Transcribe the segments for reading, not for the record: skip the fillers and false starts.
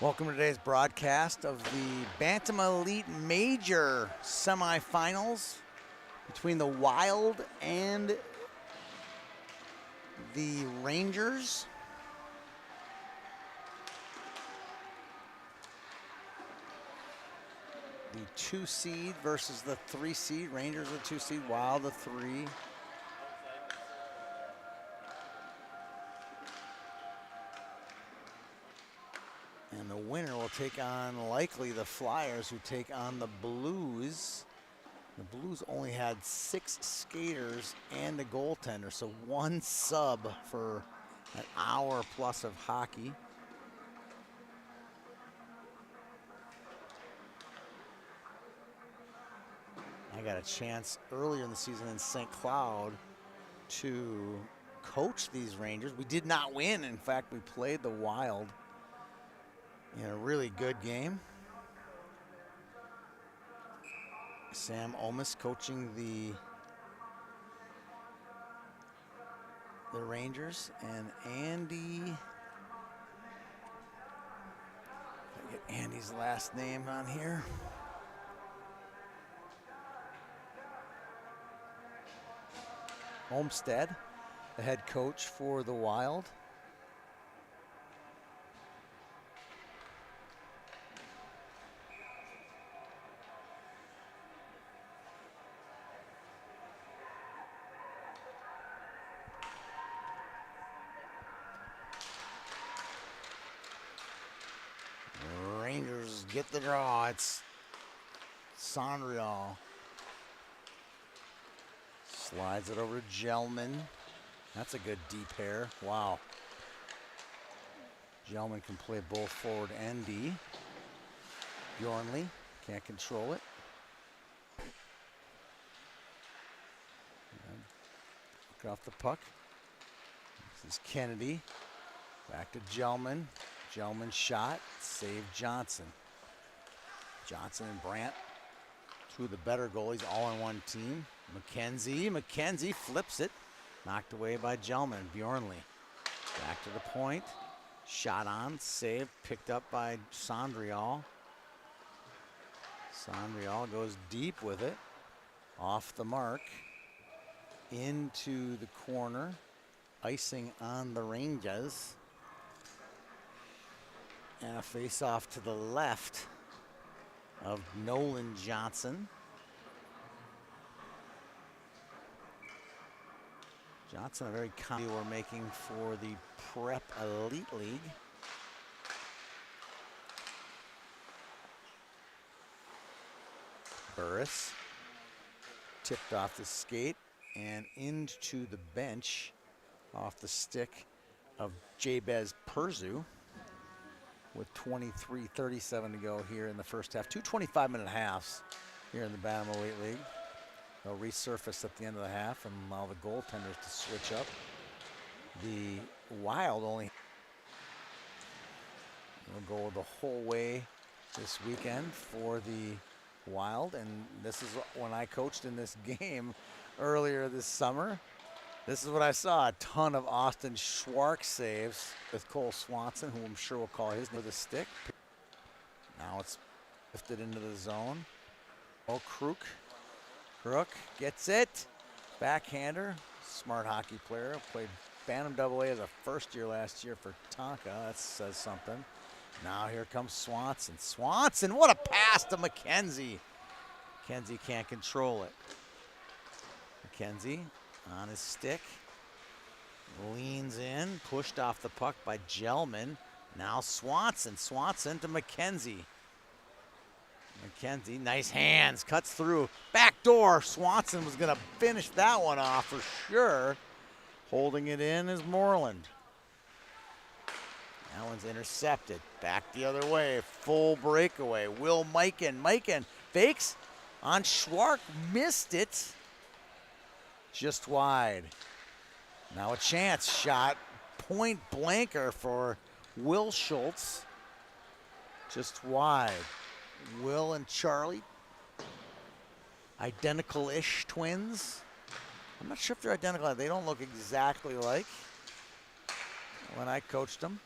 Welcome to today's broadcast of the Bantam Elite Major semifinals between the Wild and the Rangers. The 2 seed versus the 3 seed. Rangers the 2 seed, Wild the 3. And the winner will take on likely the Flyers, who take on the Blues. The Blues only had 6 skaters and a goaltender, so 1 sub for an hour plus of hockey. I got a chance earlier in the season in St. Cloud to coach these Rangers. We did not win. In fact, we played the Wild in a really good game. Sam Omis coaching the Rangers, and Andy, I get Andy's last name on here. Olmstead, the head coach for the Wild. Rangers get the draw. It's Sondrial. Slides it over to Gelman. That's a good deep pair. Wow. Gelman can play both forward and D. Bjornley can't control it. Look off the puck. This is Kennedy. Back to Gelman. Gelman shot. Save Johnson. Johnson and Brandt, two of the better goalies, all on one team. McKenzie flips it. Knocked away by Gelman. Bjornley. Back to the point. Shot on. Saved. Picked up by Sondrial. Sondrial goes deep with it. Off the mark. Into the corner. Icing on the Rangers. And a face-off to the left of Nolan Johnson. Johnson, a very common we're making for the Prep Elite League. Burris tipped off the skate and into the bench off the stick of Jabez Perzu with 23:37 to go here in the first half. 2 25-minute halves here in the Bantam Elite League. They'll resurface at the end of the half and allow the goaltenders to switch up. The Wild only will go the whole way this weekend for the Wild, and this is when I coached in this game earlier this summer. This is what I saw, a ton of Austin Schwark saves with Cole Swanson, who I'm sure will call his with a stick. Now it's lifted into the zone. Oh, Crook gets it. Backhander, smart hockey player. Played Bantam AA as a first year last year for Tonka. That says something. Now here comes Swanson. Swanson, what a pass to McKenzie. McKenzie can't control it. McKenzie on his stick. Leans in, pushed off the puck by Gelman. Now Swanson to McKenzie. McKenzie, nice hands, cuts through. Back door, Swanson was gonna finish that one off for sure. Holding it in is Moreland. That one's intercepted. Back the other way, full breakaway. Will Mikan fakes on Schwark, missed it. Just wide. Now a chance shot, point blanker for Will Schultz. Just wide. Will and Charlie, identical-ish twins. I'm not sure if they're identical. They don't look exactly like when I coached them.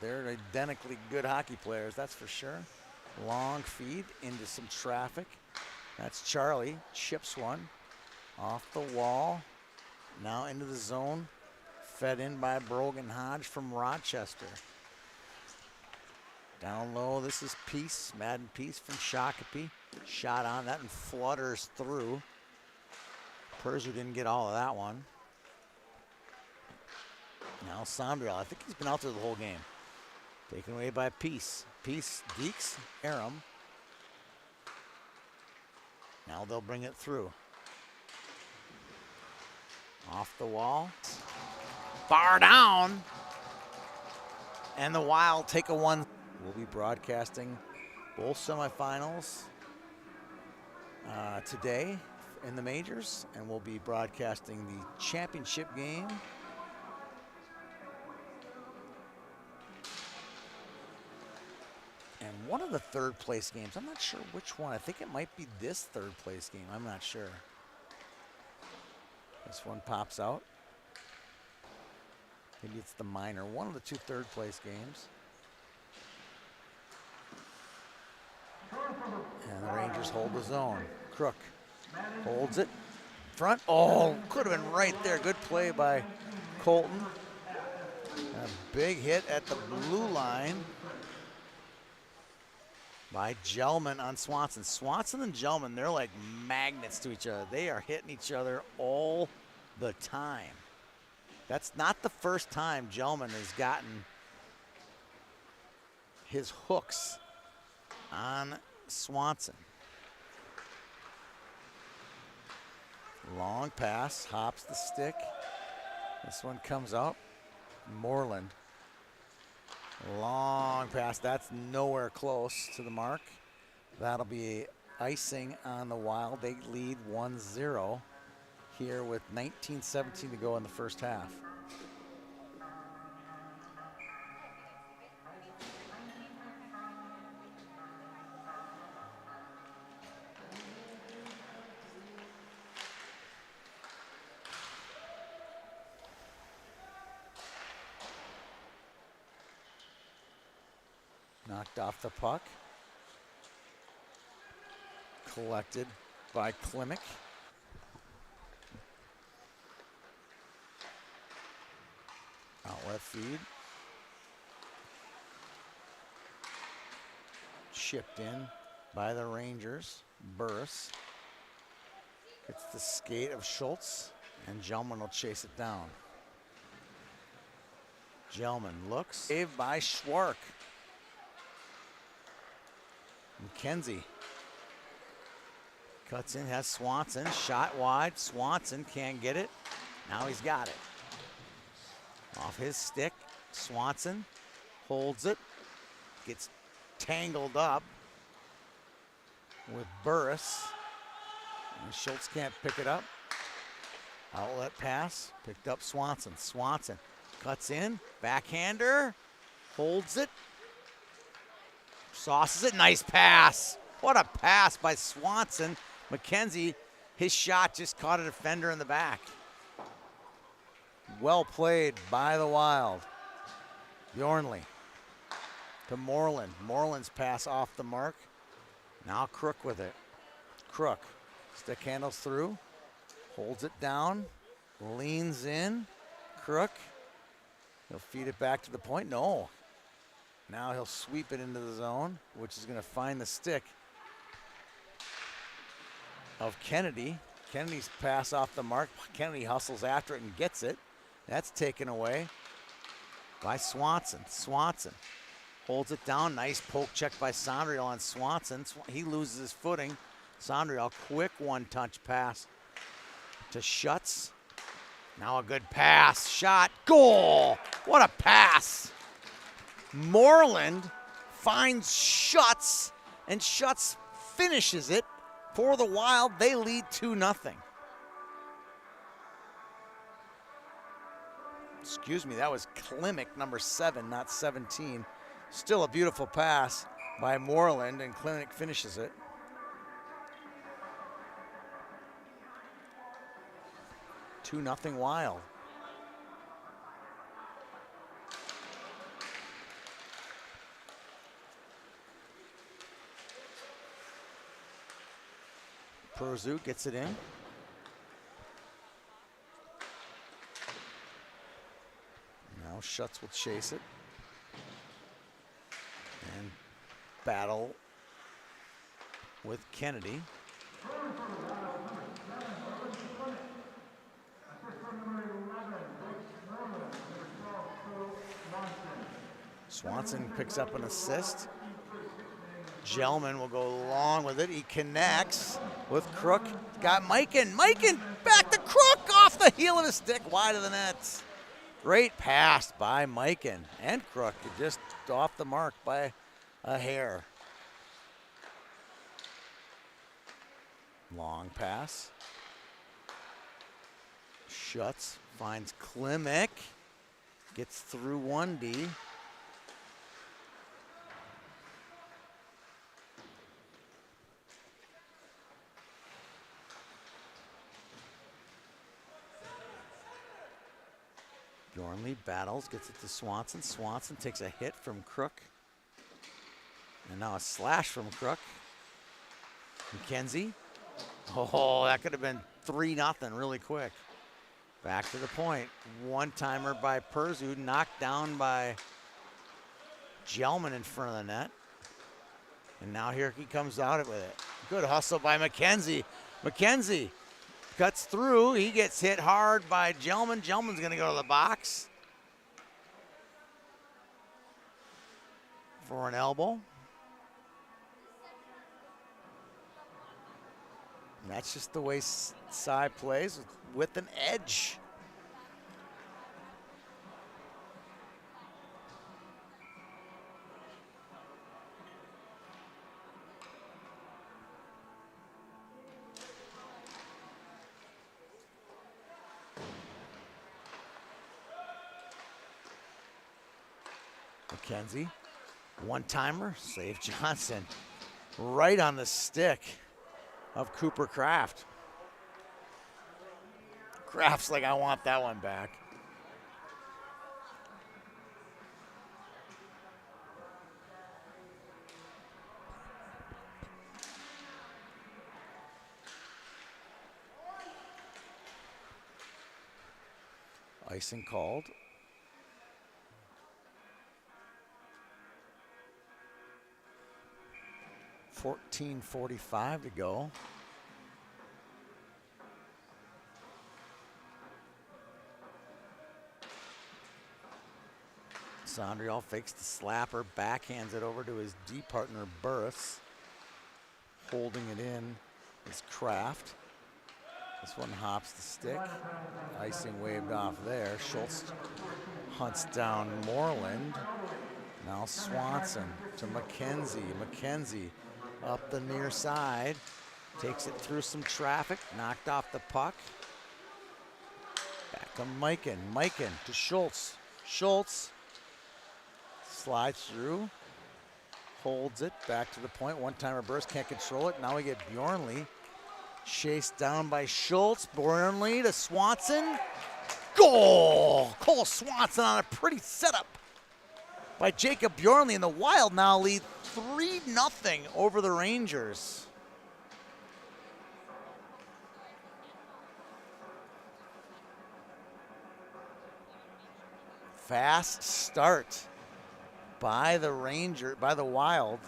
They're identically good hockey players, that's for sure. Long feed into some traffic. That's Charlie, chips one. Off the wall, now into the zone. Fed in by Brogan Hodge from Rochester. Down low, this is Peace, Madden Peace from Shakopee. Shot on that and flutters through. Perzu didn't get all of that one. Now Sondriel, I think he's been out there the whole game. Taken away by Peace. Peace, Deeks, Aram. Now they'll bring it through. Off the wall. Bar down. And the Wild take a one. We'll be broadcasting both semifinals today in the majors, and we'll be broadcasting the championship game and one of the third place games. I'm not sure which one. I think it might be this third place game. I'm not sure. This one pops out. Maybe it's the minor. One of the two third place games. And the Rangers hold the zone. Crook holds it. Front. Oh, could have been right there. Good play by Colton. A big hit at the blue line by Gelman on Swanson. Swanson and Gelman, they're like magnets to each other. They are hitting each other all the time. That's not the first time Gelman has gotten his hooks on Swanson. Long pass, hops the stick. This one comes out. Moreland. Long pass, that's nowhere close to the mark. That'll be icing on the Wild. They lead 1-0 here with 19:17 to go in the first half. Knocked off the puck. Collected by Klimek. Outlet feed. Chipped in by the Rangers. Burris. It's the skate of Schultz, and Gelman will chase it down. Gelman looks. Saved by Schwark. McKenzie cuts in, has Swanson, shot wide. Swanson can't get it. Now he's got it. Off his stick, Swanson holds it, gets tangled up with Burris. And Schultz can't pick it up. Outlet pass, picked up Swanson. Swanson cuts in, backhander, holds it. Sauces it, nice pass. What a pass by Swanson. McKenzie, his shot just caught a defender in the back. Well played by the Wild. Bjornley to Moreland. Moreland's pass off the mark. Now Crook with it. Crook, stick handles through, holds it down, leans in. Crook, he'll feed it back to the point. No. Now he'll sweep it into the zone, which is going to find the stick of Kennedy. Kennedy's pass off the mark. Kennedy hustles after it and gets it. That's taken away by Swanson. Swanson holds it down. Nice poke check by Sondriel on Swanson. He loses his footing. Sondriel, quick one-touch pass to Schutz. Now a good pass. Shot. Goal! What a pass! Moreland finds Schutz, and Schutz finishes it for the Wild. They lead 2-0. Excuse me, that was Klimek, number 7, not 17. Still a beautiful pass by Moreland, and Klimek finishes it. Two nothing Wild. Perzu gets it in. Now Schutz will chase it. And battle with Kennedy. Swanson picks up an assist. Gelman will go along with it. He connects with Crook. Got Mikan. Mikan back to Crook off the heel of his stick, wide of the net. Great pass by Mikan and Crook, just off the mark by a hair. Long pass. Schutz finds Klimek. Gets through 1D. Bjornli battles, gets it to Swanson. Swanson takes a hit from Crook. And now a slash from Crook. McKenzie. Oh, that could have been 3-0 really quick. Back to the point. One-timer by Perzu, knocked down by Gelman in front of the net. And now here he comes out with it. Good hustle by McKenzie. McKenzie cuts through. He gets hit hard by Gelman. Gelman's going to go to the box for an elbow. And that's just the way Cy plays, with an edge. McKenzie, one-timer, save Johnson. Right on the stick of Cooper Kraft. Kraft's like, I want that one back. Icing called. .45 to go. Sondriel fakes the slapper, backhands it over to his D partner Burris. Holding it in is Kraft. This one hops the stick. Icing waved off there. Schultz hunts down Moreland. Now Swanson to McKenzie. McKenzie up the near side. Takes it through some traffic. Knocked off the puck. Back to Mikan. Mikan to Schultz. Schultz slides through. Holds it. Back to the point. One-timer burst. Can't control it. Now we get Bjornli. Chased down by Schultz. Bjornli to Swanson. Goal! Cole Swanson on a pretty setup by Jacob Bjornli, and the Wild now lead 3-0 over the Rangers. Fast start by the Wild.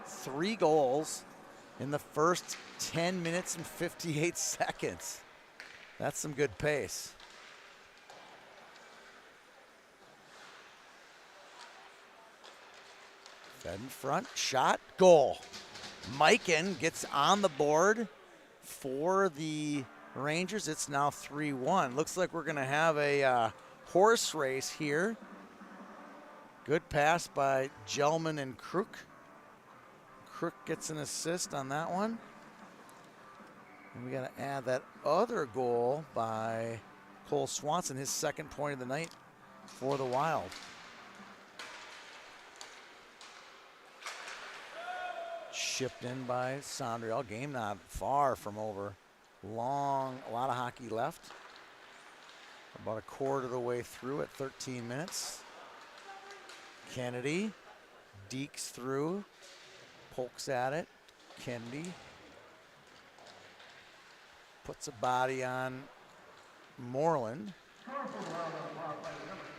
3 goals in the first 10 minutes and 58 seconds. That's some good pace. Fed in front, shot, goal. Mikan gets on the board for the Rangers. It's now 3-1. Looks like we're gonna have a horse race here. Good pass by Gelman and Crook. Crook gets an assist on that one. And we gotta add that other goal by Cole Swanson, his second point of the night for the Wild. Shipped in by Sondriel. Game not far from over. A lot of hockey left. About a quarter of the way through at 13 minutes. Kennedy dekes through, pokes at it. Kennedy puts a body on Moreland.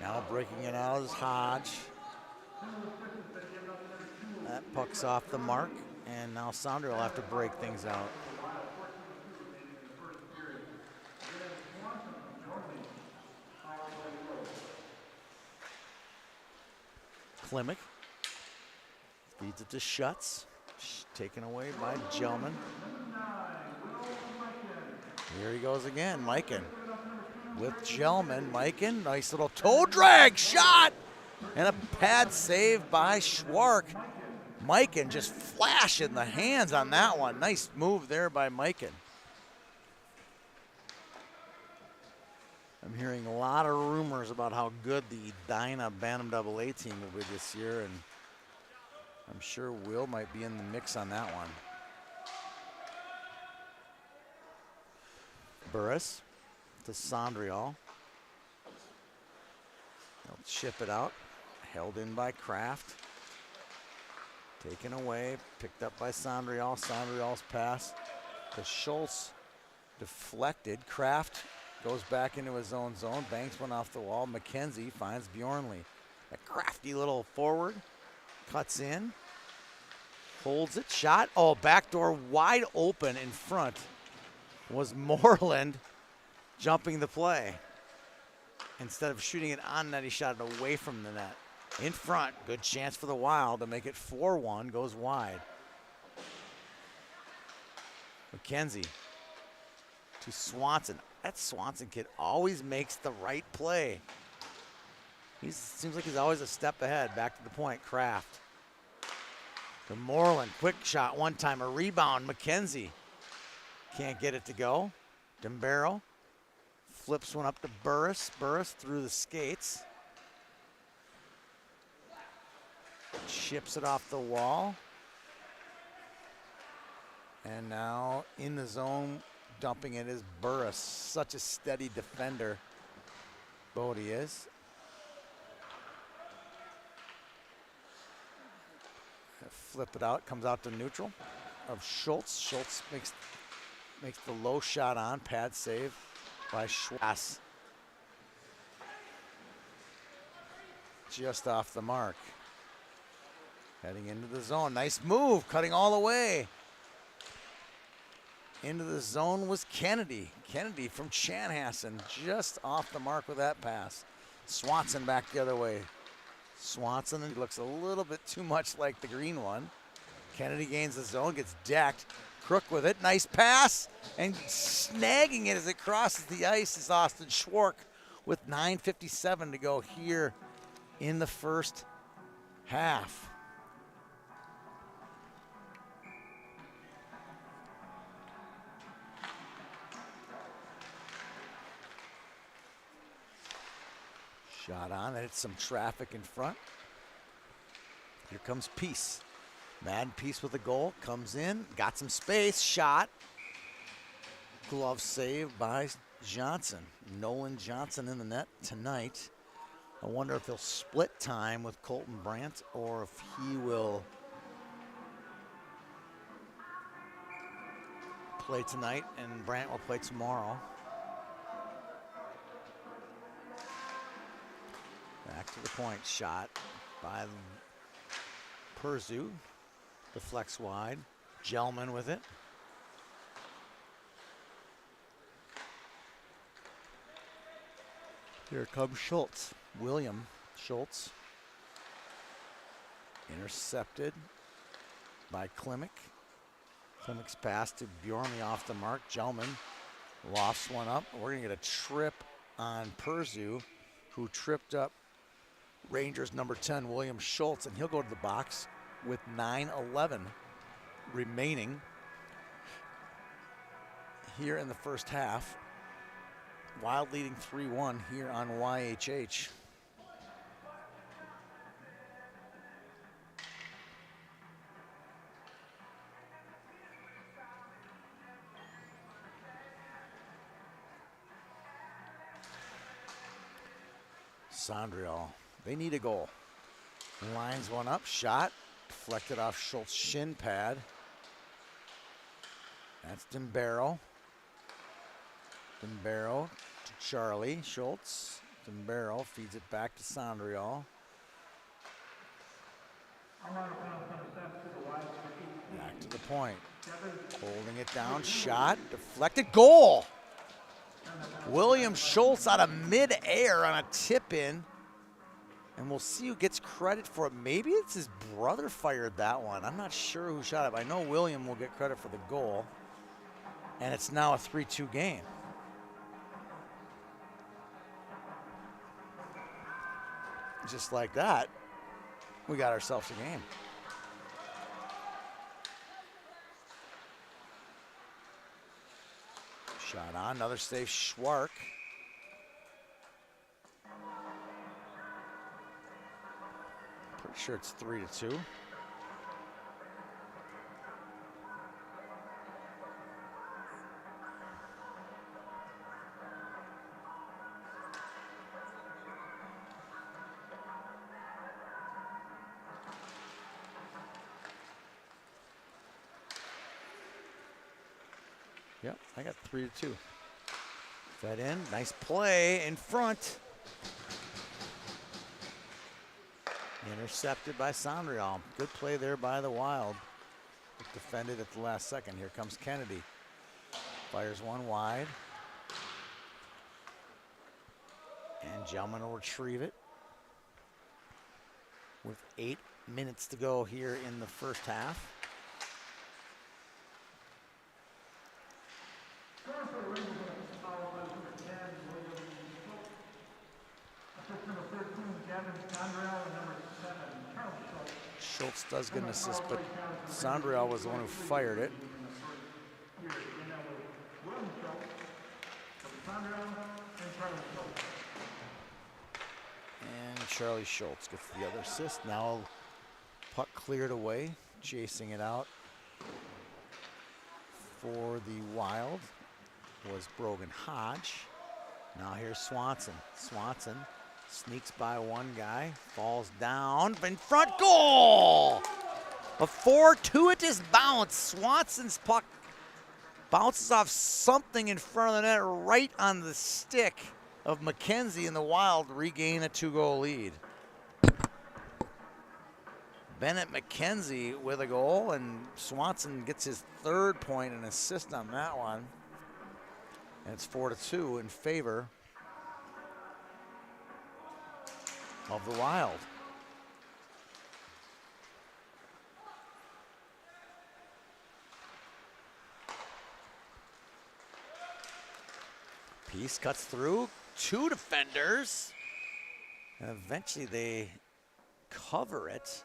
Now breaking it out is Hodge. That puck's off the mark, and now Sandra will have to break things out. Klimek feeds it to Schutz. Taken away by Gelman. Here he goes again, Mikan. With Gelman, Mikan, nice little toe drag shot! And a pad save by Schwark. Mikan just flashing the hands on that one. Nice move there by Mikan. I'm hearing a lot of rumors about how good the Dyna Bantam AA team will be this year, and I'm sure Will might be in the mix on that one. Burris to Sondrial. They'll chip it out. Held in by Kraft. Taken away, picked up by Sondrial. Sondrial's pass to Schultz. Deflected. Kraft goes back into his own zone. Banks one off the wall. McKenzie finds Bjornley. A crafty little forward. Cuts in. Holds it. Shot. Oh, backdoor wide open in front was Moreland jumping the play. Instead of shooting it on net, he shot it away from the net. In front, good chance for the Wild to make it 4-1, goes wide. McKenzie to Swanson. That Swanson kid always makes the right play. Seems like he's always a step ahead. Back to the point, Kraft. To Moreland, quick shot one time, a rebound, McKenzie. Can't get it to go. Dembaro flips one up to Burris. Burris through the skates. Chips it off the wall. And now in the zone, dumping it is Burris. Such a steady defender. Bodie is. Flip it out, comes out to neutral of Schultz. Schultz makes the low shot on, pad save by Schwass. Just off the mark. Heading into the zone, nice move, cutting all the way. Into the zone was Kennedy. Kennedy from Chanhassen, just off the mark with that pass. Swanson back the other way. Swanson looks a little bit too much like the green one. Kennedy gains the zone, gets decked. Crook with it, nice pass, and snagging it as it crosses the ice is Austin Schwark with 9:57 to go here in the first half. Shot on, and it's some traffic in front. Here comes Peace. Mad Peace with a goal, comes in, got some space, shot. Glove save by Johnson. Nolan Johnson in the net tonight. I wonder if he'll split time with Colton Brandt or if he will play tonight and Brandt will play tomorrow. Back to the point, shot by Perzu. Deflects wide. Gelman with it. Here comes Schultz. William Schultz. Intercepted by Klimek. Klimek's pass to Bjornley off the mark. Gelman lofts one up. We're going to get a trip on Perzu, who tripped up Rangers number 10, William Schultz, and he'll go to the box with 9:11 remaining here in the first half. Wild leading 3-1 here on YHH. Sondrial, they need a goal. Lines one up, shot, deflected off Schultz's shin pad. That's Dembaro. Barrow to Charlie Schultz. Barrow feeds it back to Sondrial. Back to the point. Holding it down, shot, deflected, goal! William Schultz out of mid-air on a tip-in. And we'll see who gets credit for it. Maybe it's his brother fired that one. I'm not sure who shot it. I know William will get credit for the goal. And it's now a 3-2 game. Just like that, we got ourselves a game. Shot on, another save, Schwark. Pretty sure it's 3-2. Yep, I got 3-2. Fed in, nice play in front. Intercepted by Sondrial. Good play there by the Wild. Defended at the last second. Here comes Kennedy. Fires one wide. And Gelman will retrieve it. With 8 minutes to go here in the first half. Schultz does get an assist, but Sondrial was the one who fired it. And Charlie Schultz gets the other assist. Now puck cleared away, chasing it out for the Wild was Brogan Hodge. Now here's Swanson. Swanson sneaks by one guy, falls down, in front, goal! A fortuitous bounce. Swanson's puck bounces off something in front of the net, right on the stick of McKenzie, and the Wild regain a 2-goal lead. Bennett McKenzie with a goal, and Swanson gets his 3rd point and assist on that one. And it's 4-2 in favor of the Wild. Peace cuts through, 2 defenders. And eventually they cover it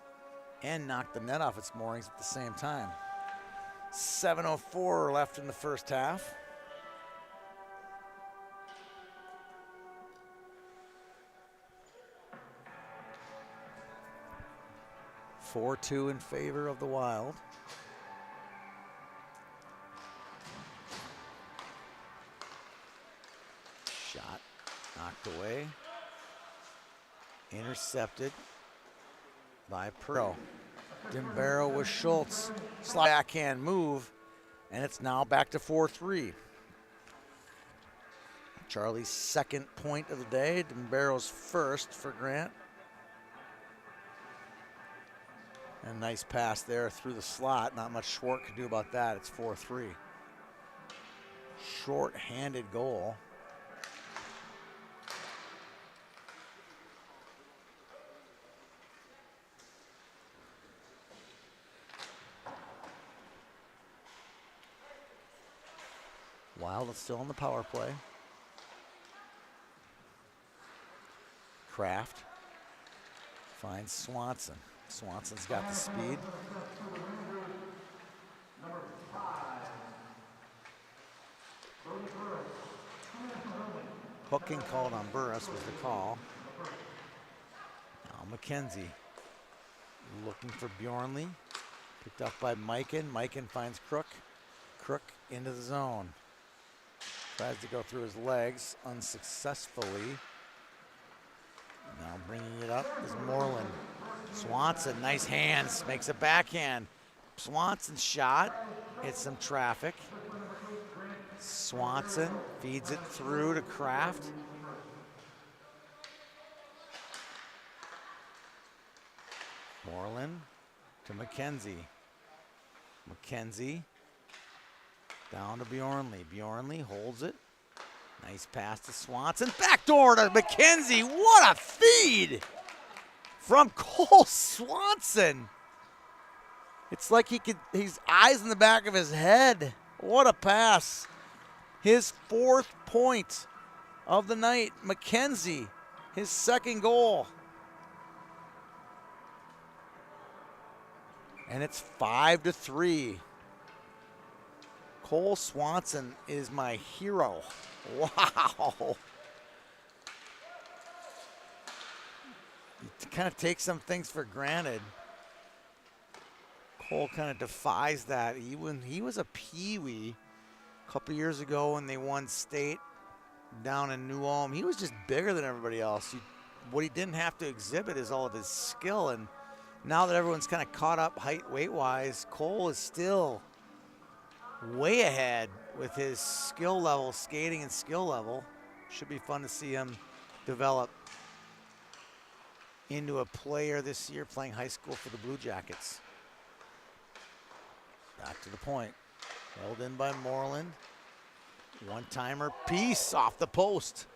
and knock the net off its moorings at the same time. 7:04 left in the first half. (4-2) in favor of the Wild. Shot knocked away. Intercepted by Pro. Barrow with Schultz. Backhand move, and it's now back to 4-3. Charlie's 2nd point of the day. Barrow's 1st for Grant. And nice pass there through the slot. Not much Schwartz can do about that. It's 4-3. Short-handed goal. Wild is still on the power play. Kraft finds Swanson. Swanson's got the speed. Hooking called on Burris was the call. Now McKenzie looking for Bjornley. Picked up by Mikan. Mikan finds Crook. Crook into the zone. Tries to go through his legs unsuccessfully. Now bringing it up is Moreland. Swanson, nice hands, makes a backhand. Swanson's shot hits some traffic. Swanson feeds it through to Kraft. Moreland to McKenzie. McKenzie down to Bjornley. Bjornley holds it. Nice pass to Swanson. Backdoor to McKenzie. What a feed from Cole Swanson. It's like he's eyes in the back of his head. What a pass. His 4th point of the night. McKenzie, his 2nd goal. And it's 5-3. Cole Swanson is my hero. Wow. You kind of take some things for granted. Cole kind of defies that. When he was a peewee a couple years ago when they won state down in New Ulm, he was just bigger than everybody else. What he didn't have to exhibit is all of his skill. And now that everyone's kind of caught up height, weight-wise, Cole is still way ahead with his skill level, skating and skill level. Should be fun to see him develop into a player this year playing high school for the Blue Jackets. Back to the point. Held in by Moreland. One-timer piece off the post.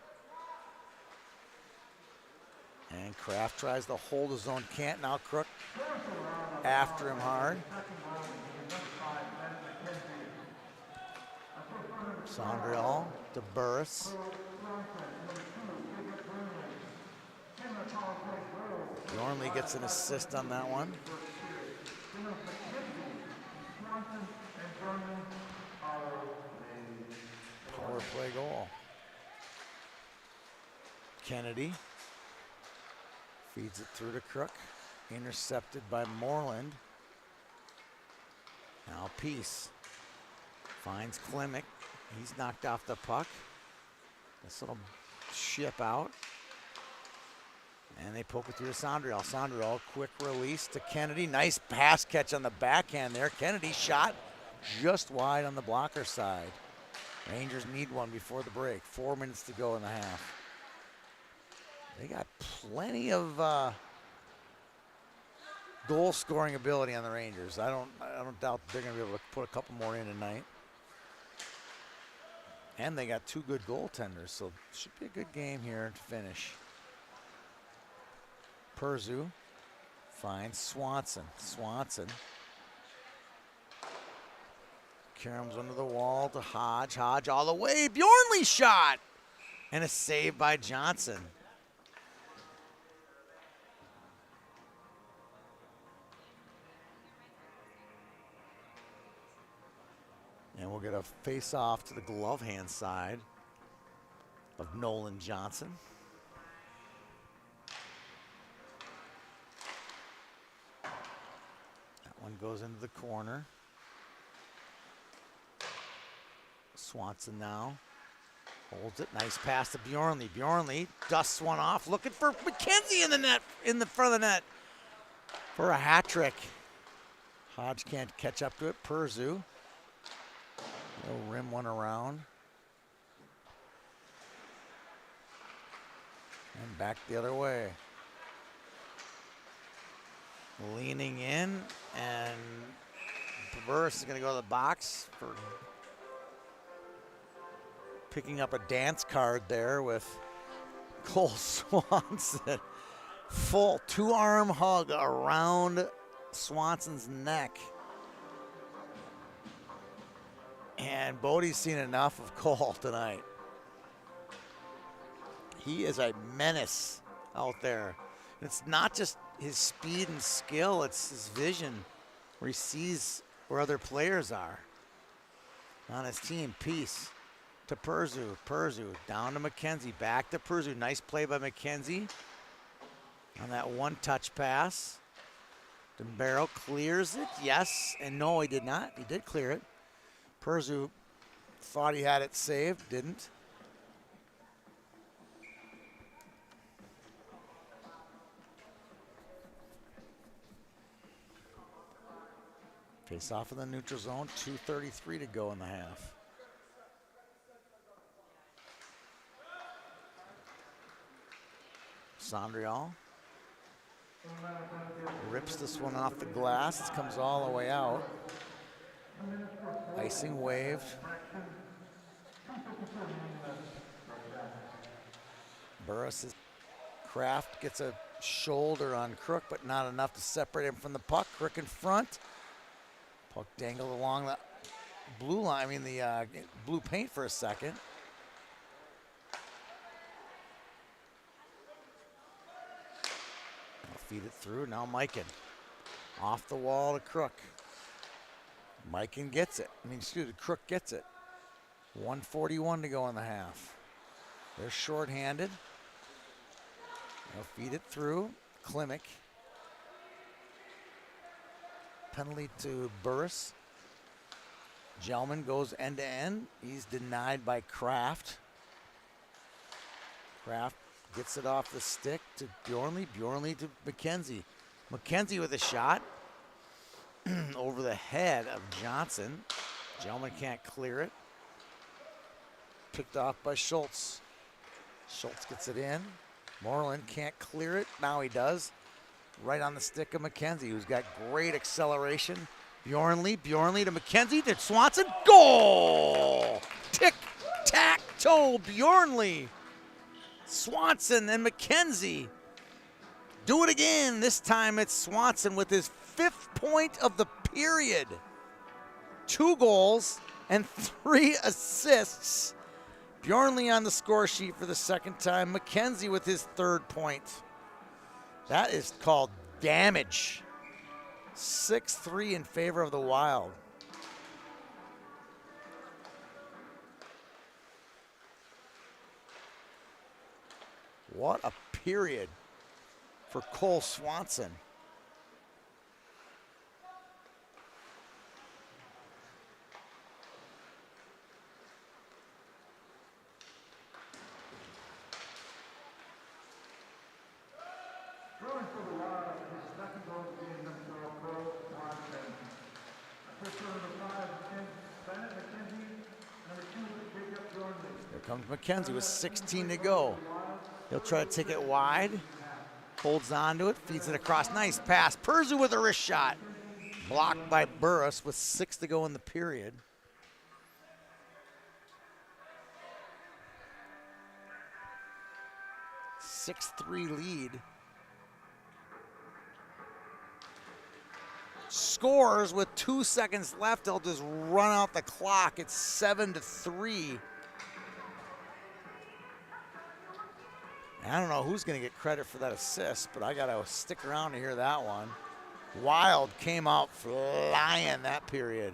And Kraft tries to hold his own, can't. Now Crook after him hard. Sondriel to Burris. Bjornley gets an assist on that one. Power play goal. Kennedy feeds it through to Crook. Intercepted by Moreland. Now Peace finds Klimek. He's knocked off the puck. This little ship out. And they poke it through to Sondriel. Sondriel, quick release to Kennedy. Nice pass catch on the backhand there. Kennedy shot just wide on the blocker side. Rangers need one before the break. 4 minutes to go in the half. They got plenty of goal scoring ability on the Rangers. I don't doubt they're going to be able to put a couple more in tonight. And they got 2 good goaltenders, so it should be a good game here to finish. Perzu finds Swanson. Swanson caroms under the wall to Hodge. Hodge all the way. Bjornley shot. And a save by Johnson. And we'll get a face-off to the glove hand side of Nolan Johnson. That one goes into the corner. Swanson now holds it. Nice pass to Bjornley. Bjornley dusts one off, looking for McKenzie in the net, in the front of the net for a hat trick. Hodge can't catch up to it. Perzu. He'll rim one around. And back the other way. Leaning in, and Burris is going to go to the box for picking up a dance card there with Cole Swanson. Full 2-arm hug around Swanson's neck. And Bodie's seen enough of Cole tonight. He is a menace out there. It's not just his speed and skill, it's his vision where he sees where other players are. On his team, Peace to Perzu. Perzu down to McKenzie, back to Perzu. Nice play by McKenzie on that one-touch pass. D'Ambero clears it, yes, and no, he did not. He did clear it. Perzu thought he had it saved, didn't. Face off in the neutral zone, 2:33 to go in the half. Sondrial rips this one off the glass. This comes all the way out. Icing waved. Burris' Kraft gets a shoulder on Crook, but not enough to separate him from the puck. Crook in front. Puck dangled along the blue line, the blue paint for a second. Feed it through, now Mikan. Off the wall to Crook. Mikan gets it. Crook gets it. 1:41 to go in the half. They're shorthanded. They'll feed it through. Klimek. Penalty to Burris. Gelman goes end to end. He's denied by Kraft. Kraft gets it off the stick to Bjornley. Bjornley to McKenzie. McKenzie with a shot over the head of Johnson. Gelman can't clear it. Picked off by Schultz. Schultz gets it in. Moreland can't clear it. Now he does. Right on the stick of McKenzie, who's got great acceleration. Bjornley to McKenzie to Swanson. Goal! Tic-tac-toe, Bjornley. Swanson and McKenzie do it again. This time it's Swanson with his 5th point of the period. 2 goals and 3 assists. Bjornley on the score sheet for the 2nd time. McKenzie with his 3rd point. That is called damage. 6-3 in favor of the Wild. What a period for Cole Swanson. Here comes McKenzie with 16 to go. He'll try to take it wide. Holds on to it, feeds it across. Nice pass. Perzu with a wrist shot. Blocked by Burris with 6 to go in the period. A 6-3 lead. Scores with 2 seconds left. They'll just run out the clock. It's 7-3. I don't know who's going to get credit for that assist, but I got to stick around to hear that one. Wild came out flying that period.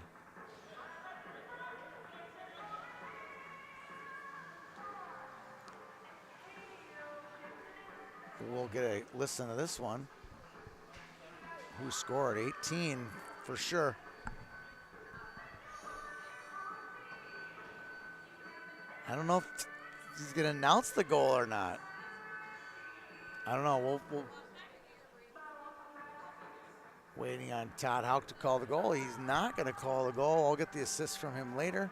We'll get a listen to this one. Who scored? 18 for sure. I don't know if he's going to announce the goal or not. I don't know. We'll waiting on Todd Houck to call the goal. He's not going to call the goal. I'll get the assist from him later.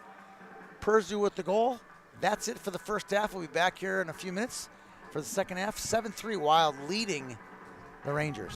Perzu with the goal. That's it for the first half. We'll be back here in a few minutes for the second half. 7-3 Wild leading the Rangers.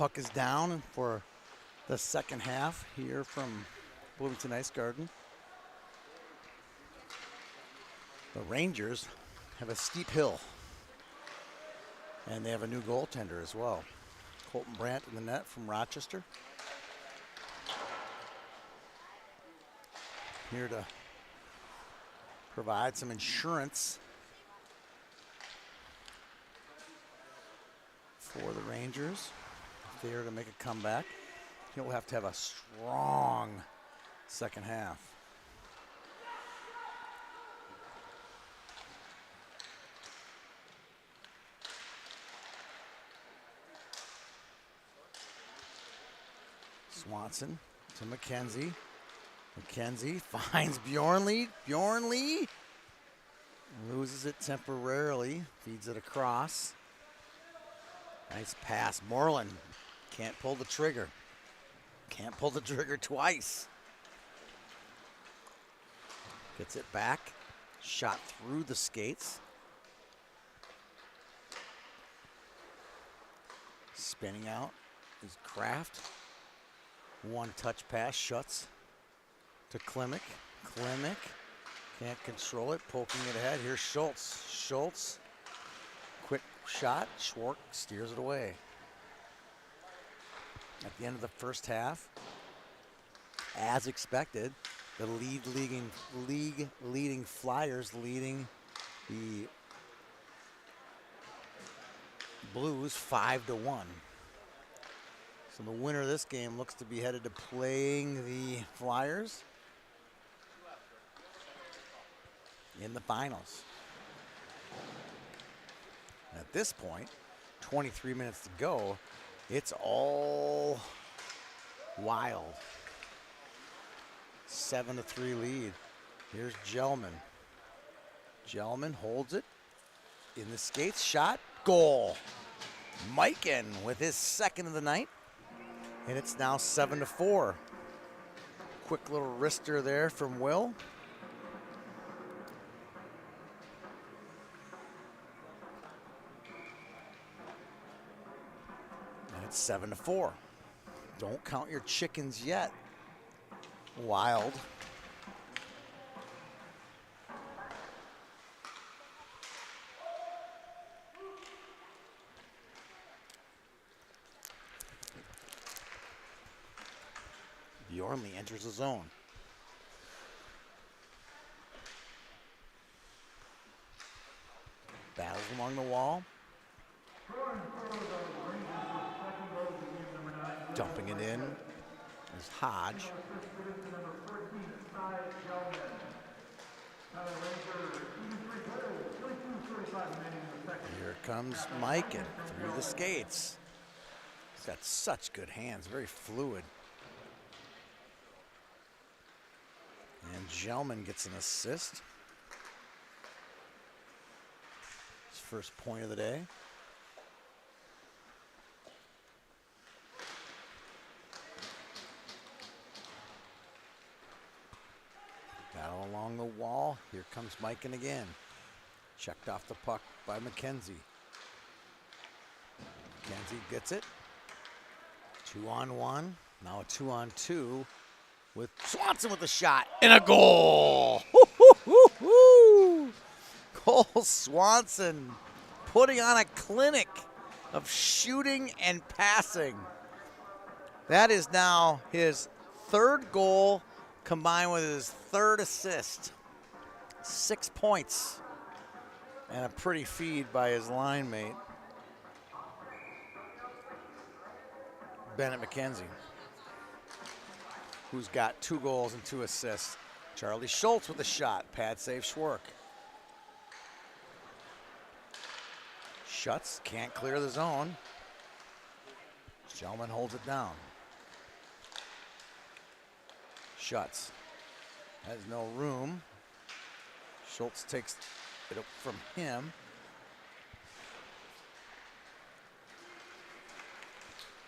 puck is down for the second half here from Bloomington Ice Garden. The Rangers have a steep hill, and they have a new goaltender as well. Colton Brandt in the net from Rochester. Here to provide some insurance for the Rangers. If they are to make a comeback, he'll have to have a strong second half. Swanson to McKenzie. McKenzie finds Bjornli. Bjornli loses it temporarily, feeds it across. Nice pass. Moreland can't pull the trigger. Can't pull the trigger twice. Gets it back. Shot through the skates. Spinning out is Kraft. One touch pass, Schutz to Klimek. Klimek can't control it, poking it ahead. Here's Schultz. Schultz, quick shot. Schwark steers it away. At the end of the first half, as expected, the league leading Flyers leading the Blues 5-1. So the winner of this game looks to be headed to playing the Flyers in the finals. At this point, 23 minutes to go, it's all Wild. 7-3 lead. Here's Gelman. Gelman holds it in the skates, shot, goal. Mikan with his second of the night. And it's now 7-4. Quick little wrister there from Will. And it's 7-4. Don't count your chickens yet. Wild. Bjornli enters the zone. Battles along the wall. Dumping it in is Hodge. Here comes Mikan through the skates. He's got such good hands, very fluid. And Gelman gets an assist. His first point of the day. Battle along the wall. Here comes Mikan again. Checked off the puck by McKenzie. McKenzie gets it. 2-on-1. Now a 2-on-2 with Swanson with a shot and a goal. Woo-hoo-hoo-hoo. Cole Swanson putting on a clinic of shooting and passing. That is now his third goal combined with his third assist. 6 points and a pretty feed by his line mate, Bennett McKenzie, who's got 2 goals and 2 assists. Charlie Schultz with a shot. Pad save Schwark. Schutz can't clear the zone. Gelman holds it down. Schutz has no room. Schultz takes it up from him.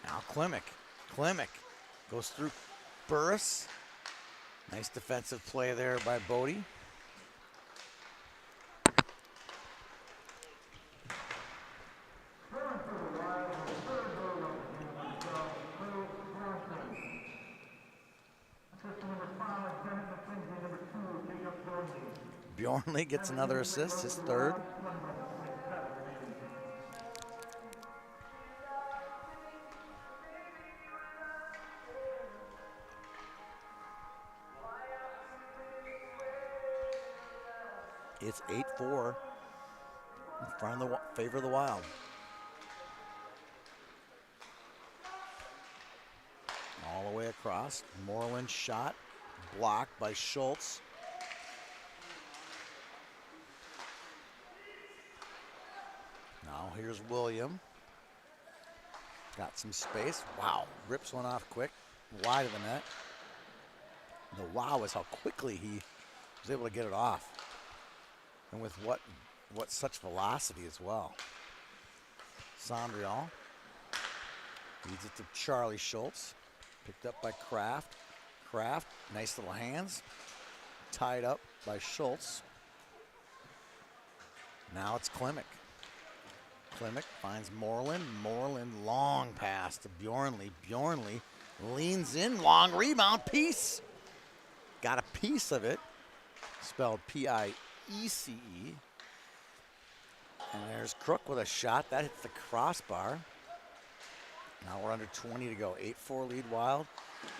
Now Klimek. Klimek goes through Burris. Nice defensive play there by Bodie. Bjornli gets another assist, his third. It's 8-4 in front of the favor of the Wild. All the way across. Moreland shot, blocked by Schultz. Now here's William. Got some space. Wow, rips one off quick, wide of the net. The wow is how quickly he was able to get it off. And with what such velocity as well. Sondrial leads it to Charlie Schultz. Picked up by Kraft. Kraft, nice little hands. Tied up by Schultz. Now it's Klimek. Klimek finds Moreland. Moreland, long pass to Bjornli. Bjornli leans in, long rebound, piece. Got a piece of it, spelled P-I-E-C-E. And there's Crook with a shot. That hits the crossbar. Now we're under 20 to go. 8-4 lead Wild.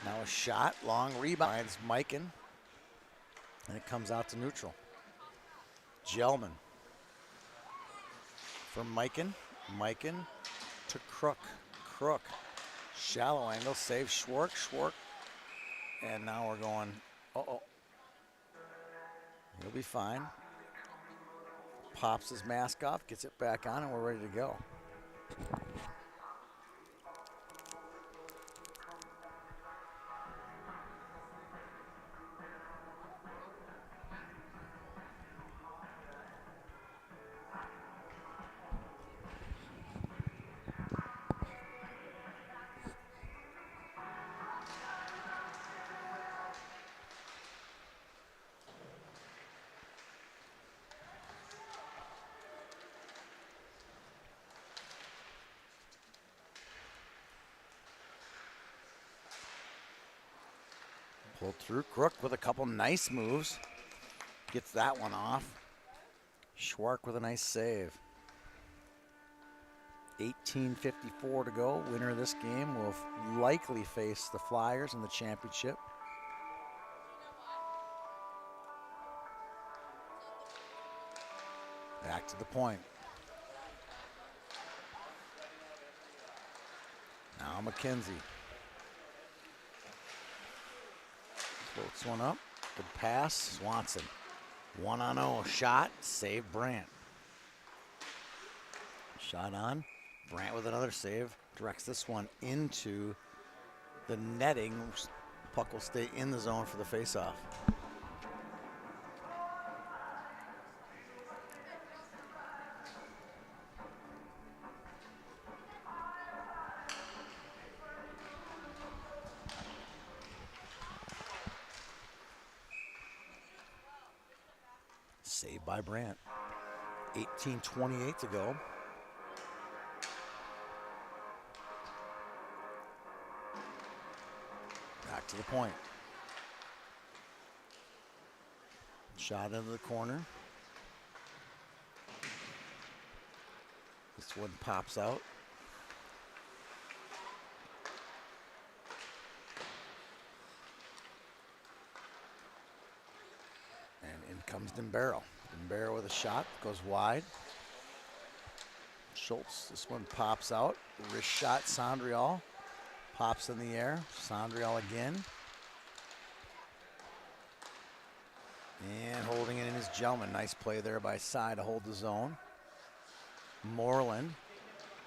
Now a shot, long rebound. It's Mikan. And it comes out to neutral. Gelman. For Mikan. Mikan to Crook. Crook. Shallow angle. Save Schwark. Schwark. And now we're going, uh-oh. He'll be fine. Pops his mask off. Gets it back on, and we're ready to go. Pulled through. Crook with a couple nice moves. Gets that one off. Schwark with a nice save. 18:54 to go. Winner of this game will likely face the Flyers in the championship. Back to the point. Now McKenzie. Floats one up. Good pass. Swanson. 1-on-0 shot. Save Brandt. Shot on. Brandt with another save. Directs this one into the netting. Puck will stay in the zone for the faceoff. Saved by Brandt. 18:28 to go. Back to the point. Shot into the corner. This one pops out. And in comes Dembaro. Dembaro with a shot, goes wide. Schultz, this one pops out. Wrist shot, Sondrial. Pops in the air. Sondrial again. And holding it in his Gelman. Nice play there by Sy to hold the zone. Moreland.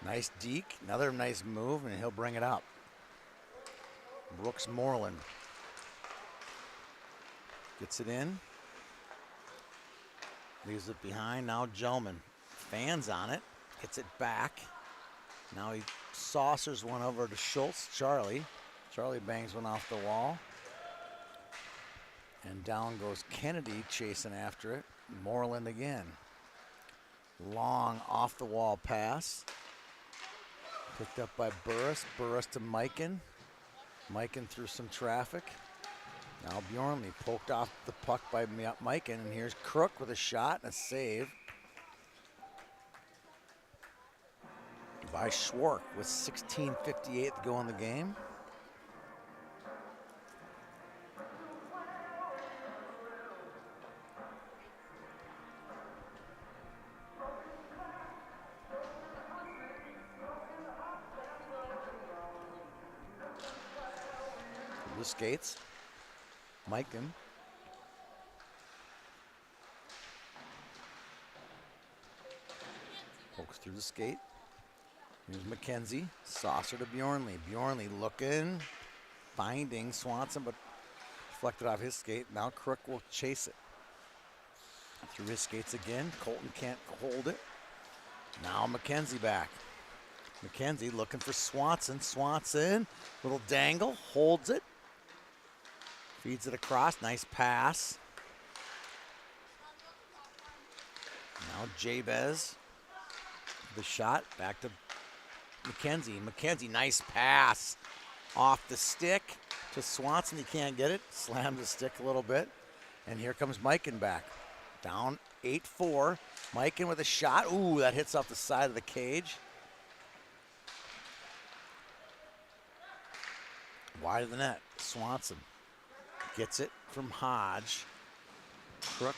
Nice deke. Another nice move, and he'll bring it up. Brooks Moreland. Gets it in. Leaves it behind. Now Gelman. Fans on it. Gets it back. Now he saucers one over to Schultz. Charlie. Charlie bangs one off the wall. And down goes Kennedy chasing after it. Moreland again. Long off the wall pass. Picked up by Burris. Burris to Mikan. Mikan through some traffic. Now Bjornley poked off the puck by Mikan, and here's Crook with a shot and a save by Schwark with 16:58 to go in the game. Through the skates, Mikan. Pokes through the skate. Here's McKenzie, saucer to Bjornley. Bjornley looking, finding Swanson, but deflected off his skate. Now Crook will chase it. Through his skates again. Colton can't hold it. Now McKenzie back. McKenzie looking for Swanson. Swanson, little dangle, holds it. Feeds it across, nice pass. Now Jabez, the shot, back to McKenzie. McKenzie, nice pass. Off the stick to Swanson, he can't get it. Slammed the stick a little bit. And here comes Mikan back. Down 8-4. Mikan with a shot. Ooh, that hits off the side of the cage. Wide of the net. Swanson gets it from Hodge. Crook.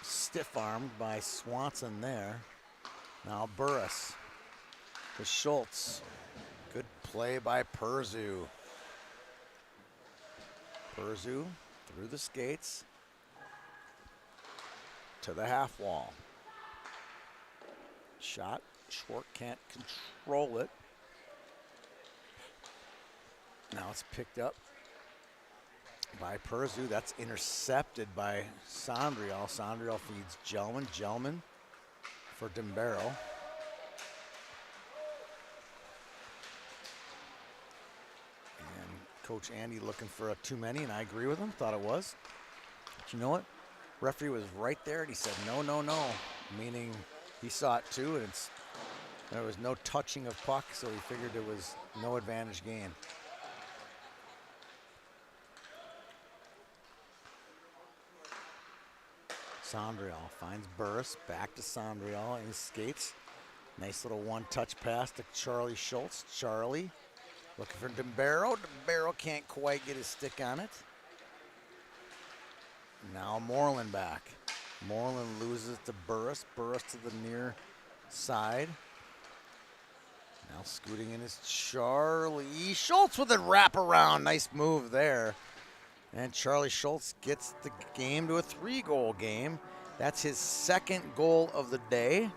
Stiff armed by Swanson there. Now Burris to Schultz. Good play by Perzu. Perzu through the skates to the half wall. Shot. Schwark can't control it. Now it's picked up by Perzu. That's intercepted by Sondriel. Sondriel feeds Gelman. Gelman for Dembero. And Coach Andy looking for a too many, and I agree with him. Thought it was. But you know what? Referee was right there, and he said no, no, no, meaning he saw it too, and there was no touching of puck, so he figured it was no advantage gain. Sondriel finds Burris, back to Sondriel in his skates. Nice little one-touch pass to Charlie Schultz. Charlie looking for Dembero. Dembero can't quite get his stick on it. Now Moreland back. Moreland loses to Burris. Burris to the near side. Now scooting in is Charlie Schultz with a wraparound. Nice move there. And Charlie Schultz gets the game to a 3-goal game. That's his second goal of the day.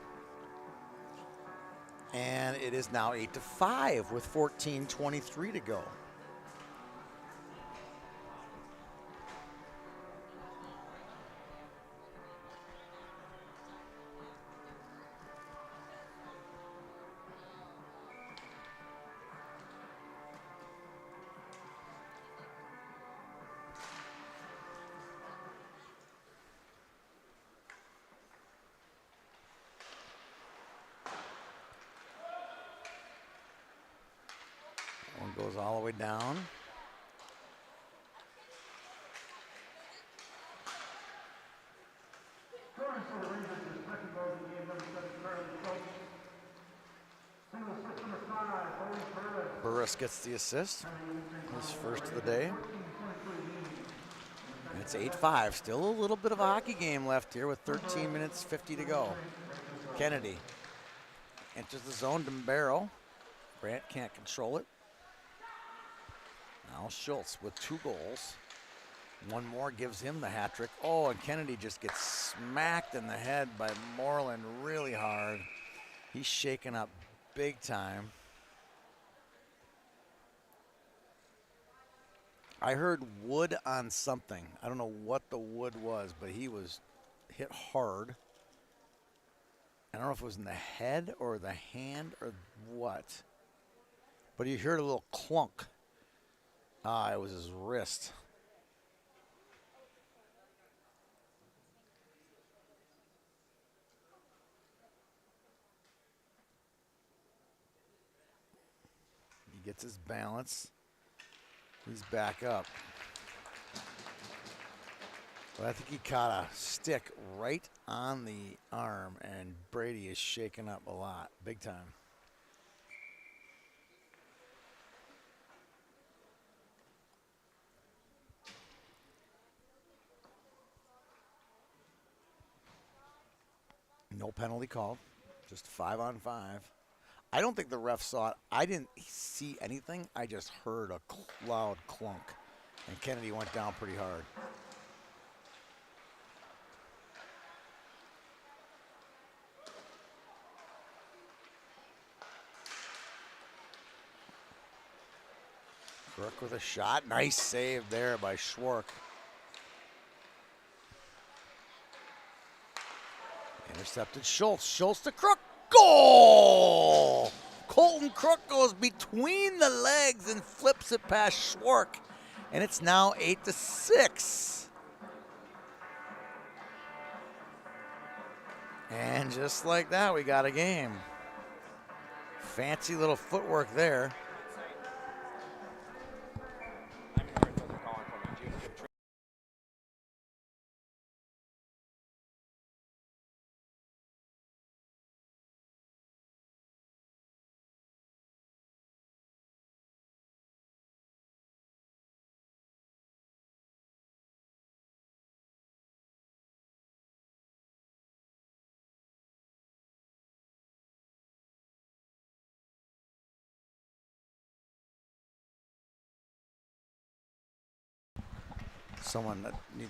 And it is now 8-5 with 14:23 to go. Goes all the way down. Burris gets the assist. His first of the day. And it's 8-5. Still a little bit of a hockey game left here with 13 minutes 50 to go. Kennedy enters the zone. Dembero. Grant can't control it. Now Schultz with 2 goals. One more gives him the hat trick. Oh, and Kennedy just gets smacked in the head by Moreland really hard. He's shaken up big time. I heard wood on something. I don't know what the wood was, but he was hit hard. I don't know if it was in the head or the hand or what. But you heard a little clunk. It was his wrist. He gets his balance. He's back up. But I think he caught a stick right on the arm, and Brady is shaken up a lot, big time. No penalty called, just 5-on-5. I don't think the ref saw it. I didn't see anything. I just heard a loud clunk, and Kennedy went down pretty hard. Crook with a shot. Nice save there by Schwark. Intercepted Schultz. Schultz to Crook. Goal! Colton Crook goes between the legs and flips it past Schwark. And it's now 8-6. And just like that, we got a game. Fancy little footwork there.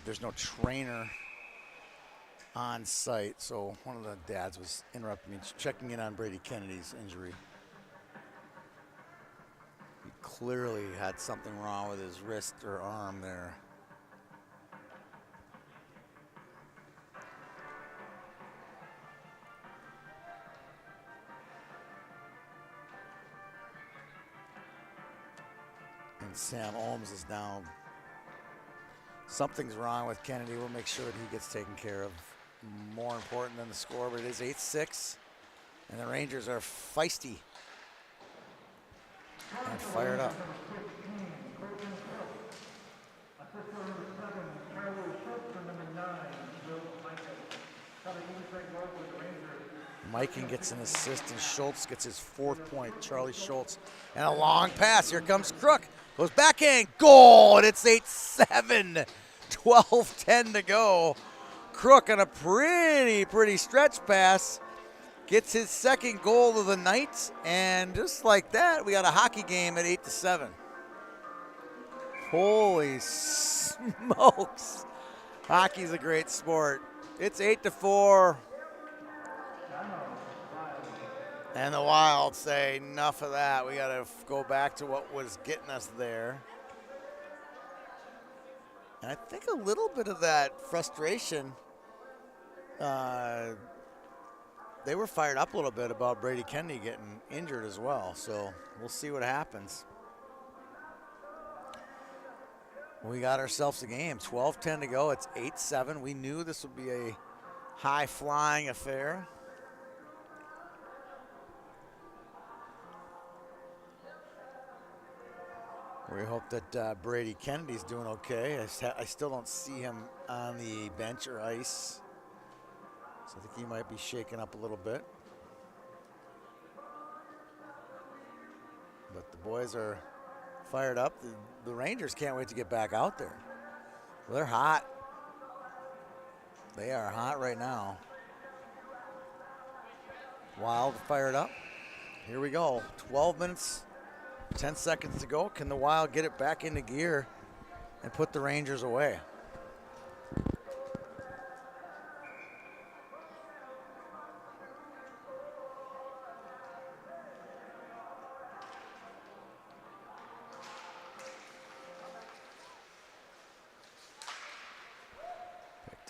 There's no trainer on site, so one of the dads was interrupting me, checking in on Brady Kennedy's injury. He clearly had something wrong with his wrist or arm there. And Sam Ohms is now, something's wrong with Kennedy. We'll make sure that he gets taken care of. More important than the score, but it is 8-6. And the Rangers are feisty and fired up. Mikan gets an assist, and Schultz gets his 4th point. Charlie Schultz. And a long pass. Here comes Crook. Goes backhand. Goal! And it's 8-7. 12-10 to go. Crook on a pretty stretch pass gets his 2nd goal of the night, and just like that, we got a hockey game at 8-7. Holy smokes! Hockey's a great sport. It's 8-4, and the Wild say enough of that. We got to go back to what was getting us there. And I think a little bit of that frustration. They were fired up a little bit about Brady Kennedy getting injured as well, so we'll see what happens. We got ourselves a game. 12-10 to go. It's 8-7. We knew this would be a high-flying affair. We hope that Brady Kennedy's doing okay. I still don't see him on the bench or ice. So I think he might be shaken up a little bit. But the boys are fired up. The Rangers can't wait to get back out there. Well, they're hot. They are hot right now. Wild fired up. Here we go. 12 minutes, 10 seconds to go. Can the Wild get it back into gear and put the Rangers away?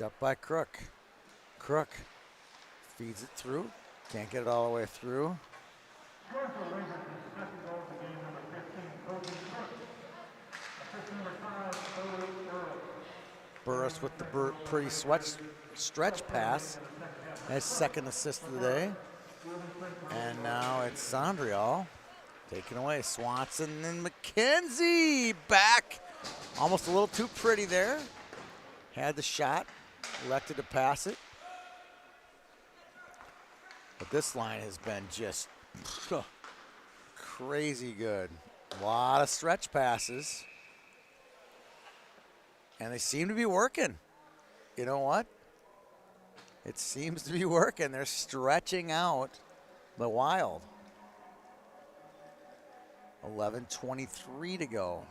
Up by Crook. Crook feeds it through. Can't get it all the way through. Burris with the pretty stretch pass. His 2nd assist of the day. And now it's Sondrial Taken away, Swanson and McKenzie back. Almost a little too pretty there. Had the shot, elected to pass it. But this line has been just crazy good. A lot of stretch passes. And they seem to be working. You know what? It seems to be working. They're stretching out the Wild. 11:23 to go.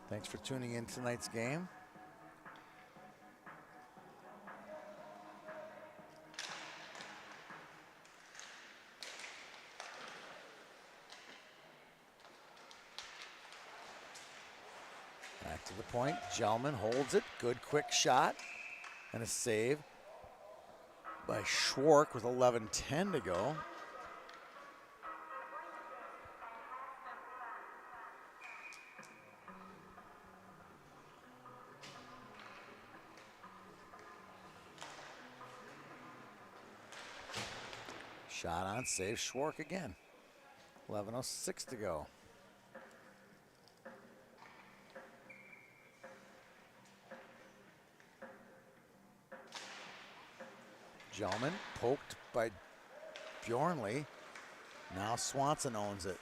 Thanks for tuning in tonight's game. Back to the point. Gelman holds it. Good quick shot. And a save by Schwark with 11:10 to go. Shot on, save, Schwark again. 11:06 to go. Gelman poked by Bjornley. Now Swanson owns it.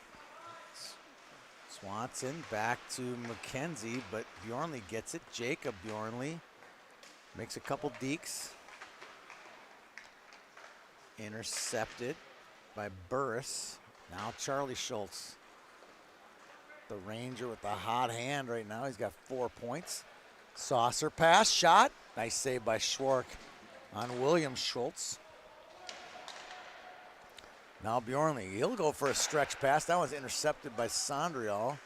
Swanson back to McKenzie, but Bjornley gets it. Jacob Bjornley makes a couple dekes. Intercepted by Burris. Now Charlie Schultz. The Ranger with the hot hand right now. He's got 4 points. Saucer pass, shot. Nice save by Schwark on William Schultz. Now Bjornley, he'll go for a stretch pass. That was intercepted by Sondriel.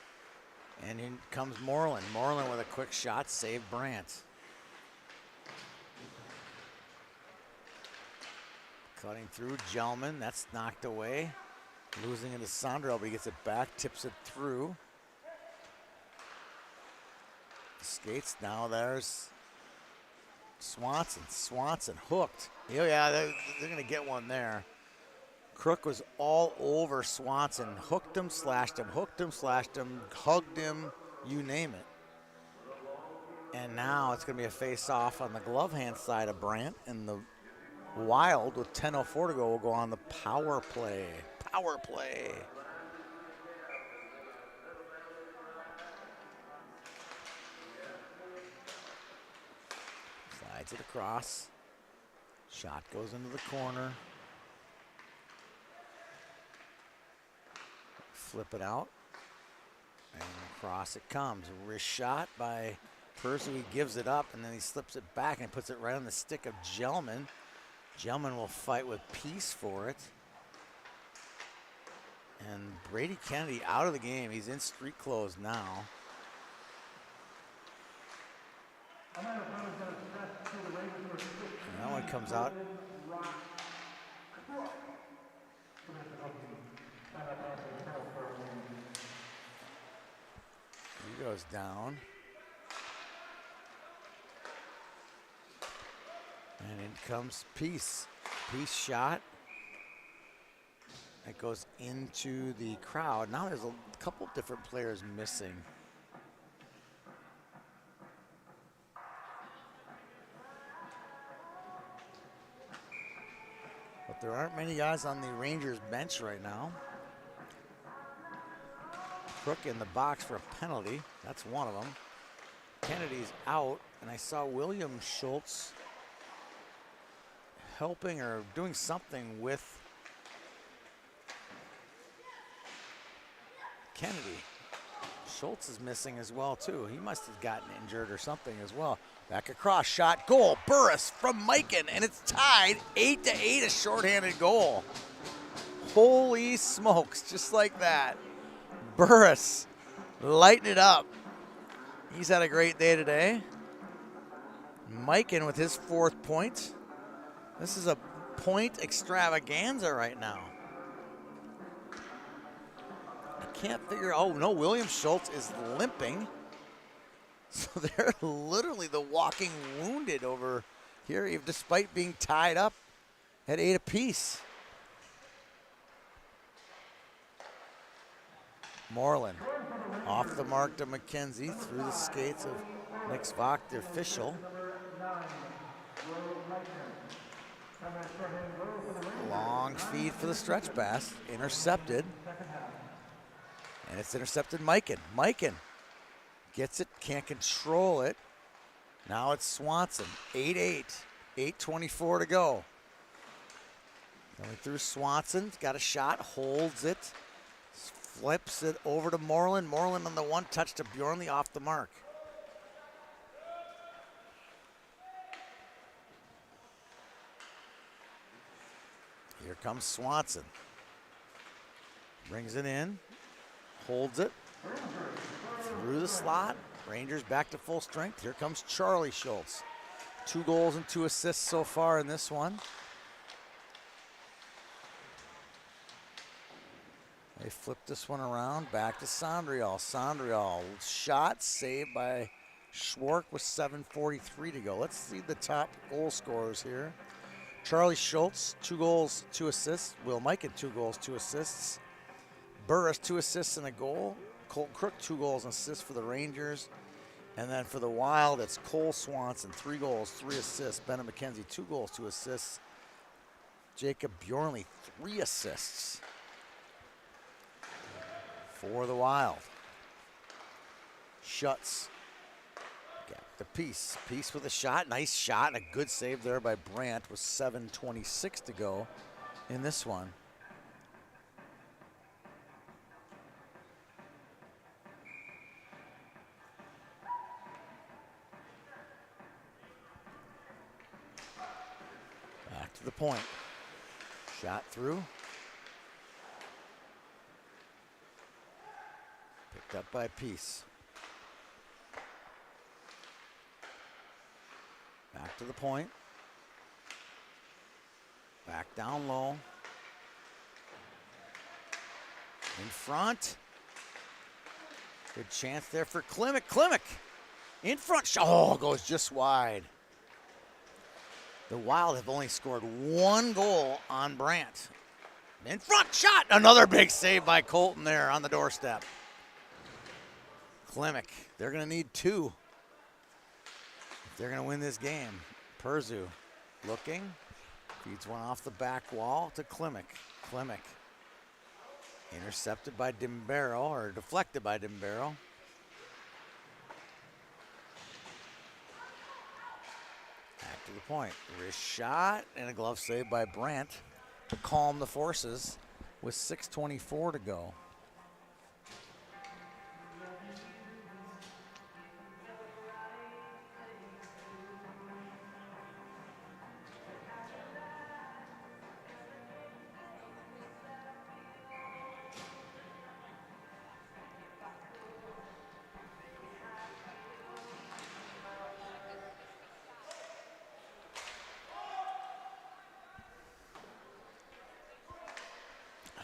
And in comes Moreland. Moreland with a quick shot, save Brandt. Cutting through Gelman, that's knocked away. Losing it to Sondriel, but he gets it back, tips it through. Skates, now there's Swanson. Swanson hooked. Oh yeah, they're gonna get one there. Crook was all over Swanson. Hooked him, slashed him, hooked him, slashed him, hugged him, you name it. And now it's gonna be a face-off on the glove hand side of Brandt, and the Wild with 10:04 to go will go on the power play. Power play. Slides it across. Shot goes into the corner. Flip it out. And across it comes. Wrist shot by Percy. He gives it up and then he slips it back and puts it right on the stick of Gelman. Gelman will fight with Peace for it. And Brady Kennedy out of the game. He's in street clothes now. And that one comes out. He goes down. And in comes Peace. Peace shot. It goes into the crowd. Now there's a couple different players missing. But there aren't many guys on the Rangers bench right now. Crook in the box for a penalty. That's one of them. Kennedy's out, and I saw William Schultz helping or doing something with Kennedy. Schultz is missing as well too. He must have gotten injured or something as well. Back across, shot, goal, Burris from Mikan, and it's tied 8-8, a shorthanded goal. Holy smokes, just like that. Burris lighting it up. He's had a great day today. Mikan with his 4th point. This is a point extravaganza right now. I can't figure, oh no, William Schultz is limping. So they're literally the walking wounded over here, despite being tied up at 8 apiece. Moreland off the mark to McKenzie through the skates of Nick Svok, the official. Long feed for the stretch pass, intercepted. And it's intercepted Mikan. Mikan gets it, can't control it. Now it's Swanson, 8-8, 8:24 to go. Going through Swanson, got a shot, holds it, flips it over to Moreland. Moreland on the one touch to Bjornli off the mark. Here comes Swanson. Brings it in, holds it, through the slot. Rangers back to full strength. Here comes Charlie Schultz. 2 goals and 2 assists so far in this one. They flip this one around, back to Sondrial. Sondrial, shot, saved by Schwark with 7:43 to go. Let's see the top goal scorers here. Charlie Schultz, 2 goals, 2 assists. Will Mikan, 2 goals, 2 assists. Burris, 2 assists and a goal. Colton Crook, 2 goals and assists for the Rangers. And then for the Wild, it's Cole Swanson, 3 goals, 3 assists. Bennett McKenzie, 2 goals, 2 assists. Jacob Bjornli, 3 assists for the Wild. Schutz, got the Peace. Peace with a shot, nice shot, and a good save there by Brandt with 7:26 to go in this one. Back to the point. Shot through. Picked up by Peace. Back to the point. Back down low. In front. Good chance there for Klimek. Klimek in front. Oh, goes just wide. The Wild have only scored 1 goal on Brandt. In front, shot. Another big save by Colton there on the doorstep. Klimek, they're going to need 2 if they're going to win this game. Perzu looking, feeds one off the back wall to Klimek. Klimek intercepted by Dimbero, or deflected by Dimbero. Back to the point. Wrist shot and a glove save by Brandt to calm the forces with 6:24 to go.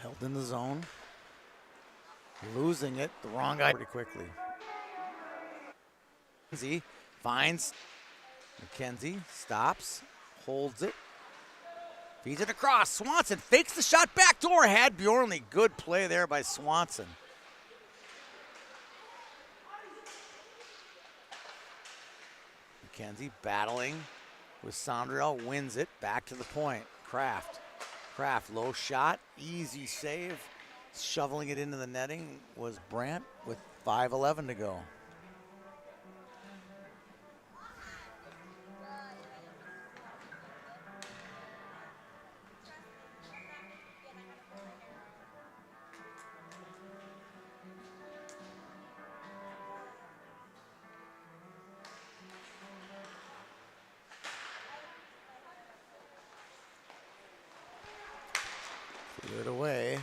Held in the zone. Losing it. The wrong guy pretty quickly. McKenzie finds McKenzie. Stops. Holds it. Feeds it across. Swanson fakes the shot. Backdoor. Had Bjornli. Good play there by Swanson. McKenzie battling with Sondriel. Wins it. Back to the point. Kraft. Kraft, low shot, easy save. Shoveling it into the netting was Brandt with 5:11 to go. Cleared away.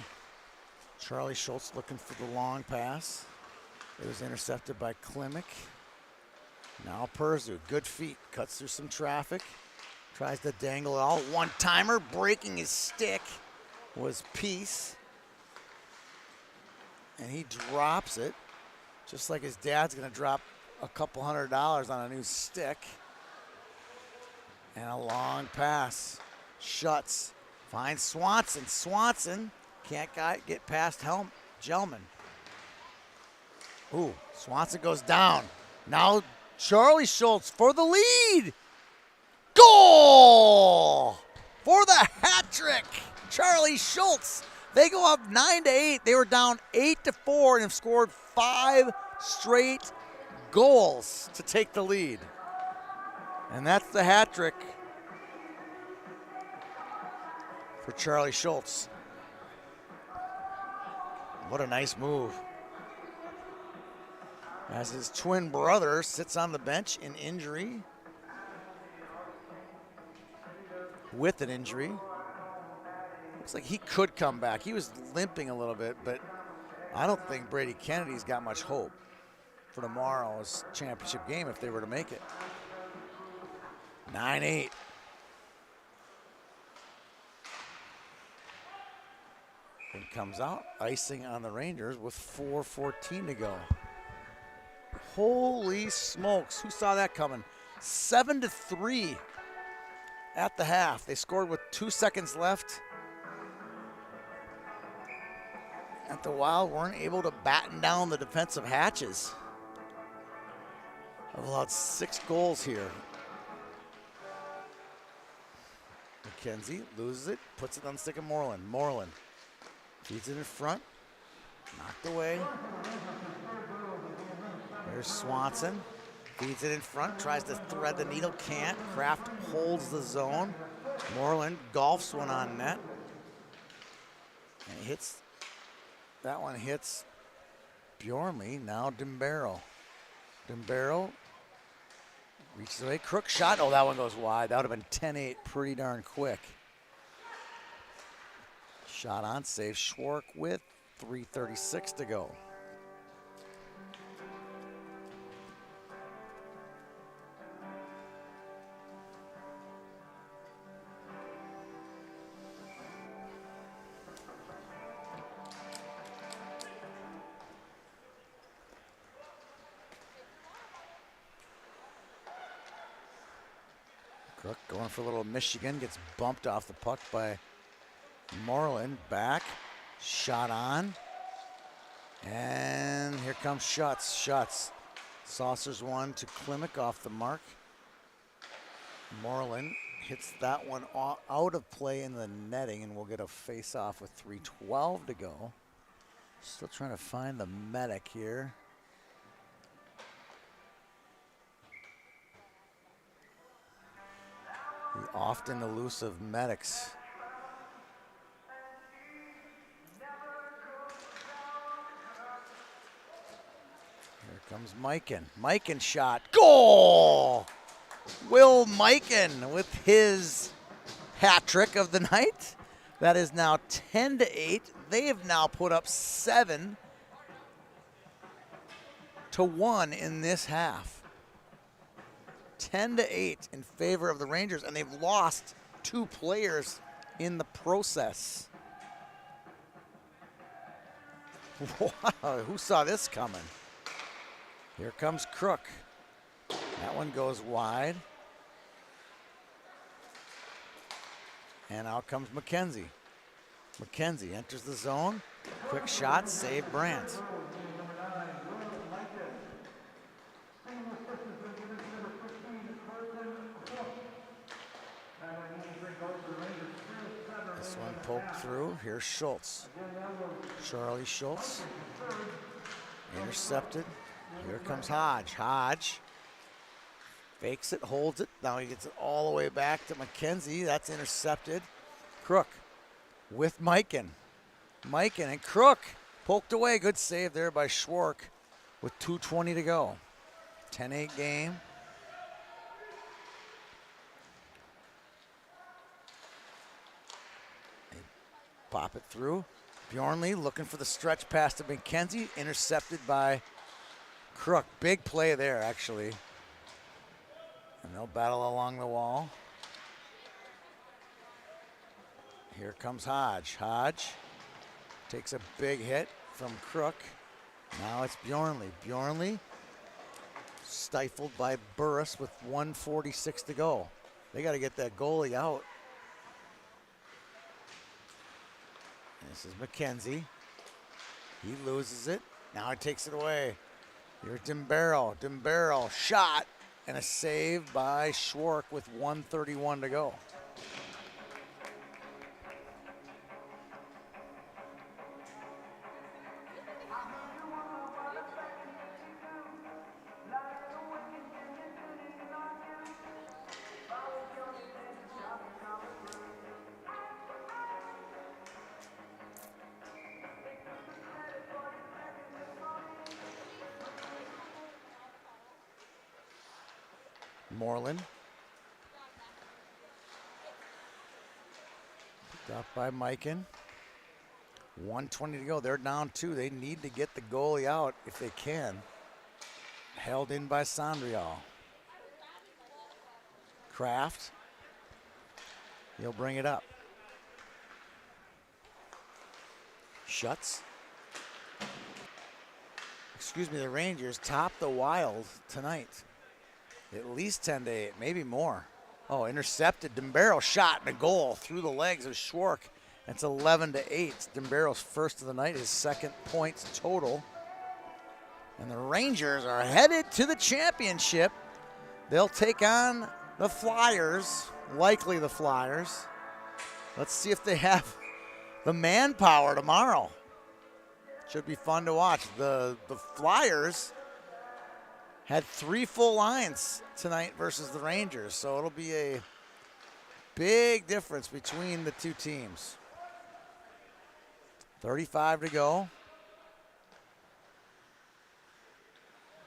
Charlie Schultz looking for the long pass. It was intercepted by Klimek. Now Perzu, good feet, cuts through some traffic. Tries to dangle it all. One-timer, breaking his stick was Peace. And he drops it, just like his dad's gonna drop a couple $100 on a new stick. And a long pass. Schutz finds Swanson. Swanson can't get past Gelman. Ooh, Swanson goes down. Now Charlie Schultz for the lead. Goal for the hat trick. Charlie Schultz. They go up 9-8. They were down 8-4 and have scored 5 straight goals to take the lead. And that's the hat trick for Charlie Schultz. What a nice move. As his twin brother sits on the bench in injury. With an injury. Looks like he could come back. He was limping a little bit, but I don't think Brady Kennedy's got much hope for tomorrow's championship game if they were to make it. 9-8. And comes out, icing on the Rangers with 4:14 to go. Holy smokes, who saw that coming? 7-3 at the half. They scored with 2 seconds left. And the Wild weren't able to batten down the defensive hatches. They've allowed 6 goals here. McKenzie loses it, puts it on the stick of Moreland. Moreland feeds it in front, knocked away. There's Swanson, feeds it in front, tries to thread the needle, can't. Kraft holds the zone. Moreland golfs one on net. And hits, that one hits Bjornley, now Dimbero. Dimbero reaches away, crook shot. Oh, that one goes wide. That would have been 10-8 pretty darn quick. Shot on, save Schwark with 3:36 to go. Crook going for a little Michigan, gets bumped off the puck by Moreland. Back, shot on, and here comes Schutz. Schutz saucers one to Klimek off the mark. Moreland hits that one out of play in the netting, and we'll get a face-off with 3:12 to go. Still trying to find the medic here. The often elusive medics. Here comes Mikan. Mikan shot. Goal! Will Mikan with his hat trick of the night. That is now 10-8. They have now put up 7-1 in this half. 10-8 in favor of the Rangers, and they've lost 2 players in the process. Wow, who saw this coming? Here comes Crook. That one goes wide. And out comes McKenzie. McKenzie enters the zone. Quick shot, save Brandt. This one poked through. Here's Schultz. Charlie Schultz. Intercepted. Here comes Hodge. Hodge fakes it, holds it. Now he gets it all the way back to McKenzie. That's intercepted. Crook with Mikan. Mikan and Crook poked away. Good save there by Schwark with 2:20 to go. 10-8 game. They pop it through. Bjornley looking for the stretch pass to McKenzie. Intercepted by Crook. Big play there, actually. And they'll battle along the wall. Here comes Hodge. Hodge takes a big hit from Crook. Now it's Bjornley. Bjornley stifled by Burris with 1:46 to go. They got to get that goalie out. This is McKenzie. He loses it. Now he takes it away. Here's Dimbero shot and a save by Schwark with 1:31 to go. Moreland. Picked up by Mikan. 1:20 to go. They're down 2. They need to get the goalie out if they can. Held in by Sandrial. Kraft. He'll bring it up. Shuts. Excuse me, the Rangers top the Wild tonight. At least 10-8, maybe more. Oh, intercepted. Dimbero shot and a goal through the legs of Schwark. It's 11-8. Dimbero's first of the night, his second points total. And the Rangers are headed to the championship. They'll take on the Flyers, likely the Flyers. Let's see if they have the manpower tomorrow. Should be fun to watch. The Flyers had 3 full lines tonight versus the Rangers, so it'll be a big difference between the two teams. 35 to go.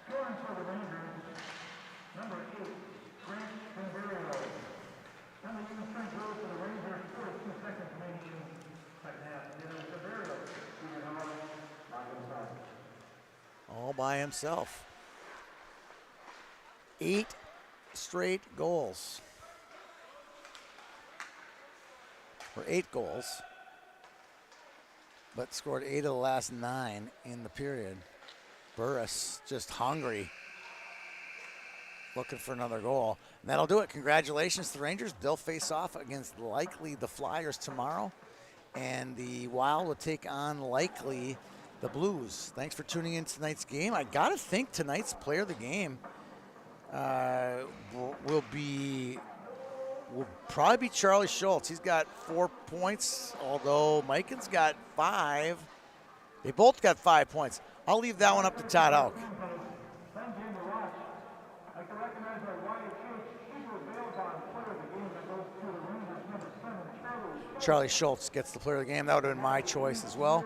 Scoring for the Rangers, number 8, Grant Dimbero. Number 7, Trent Rose for the Rangers, 42 seconds remaining in the second half. The other Dimbero, Junior Howard, not inside. All by himself. 8 straight goals. Or 8 goals. But scored 8 of the last 9 in the period. Burris just hungry. Looking for another goal. And that'll do it. Congratulations to the Rangers. They'll face off against likely the Flyers tomorrow. And the Wild will take on likely the Blues. Thanks for tuning in to tonight's game. I got to think tonight's player of the game will probably be Charlie Schultz. He's got 4 points, although Mikan's got 5. They both got 5 points. I'll leave that one up to Todd Houck. Charlie Schultz gets the player of the game. That would have been my choice as well.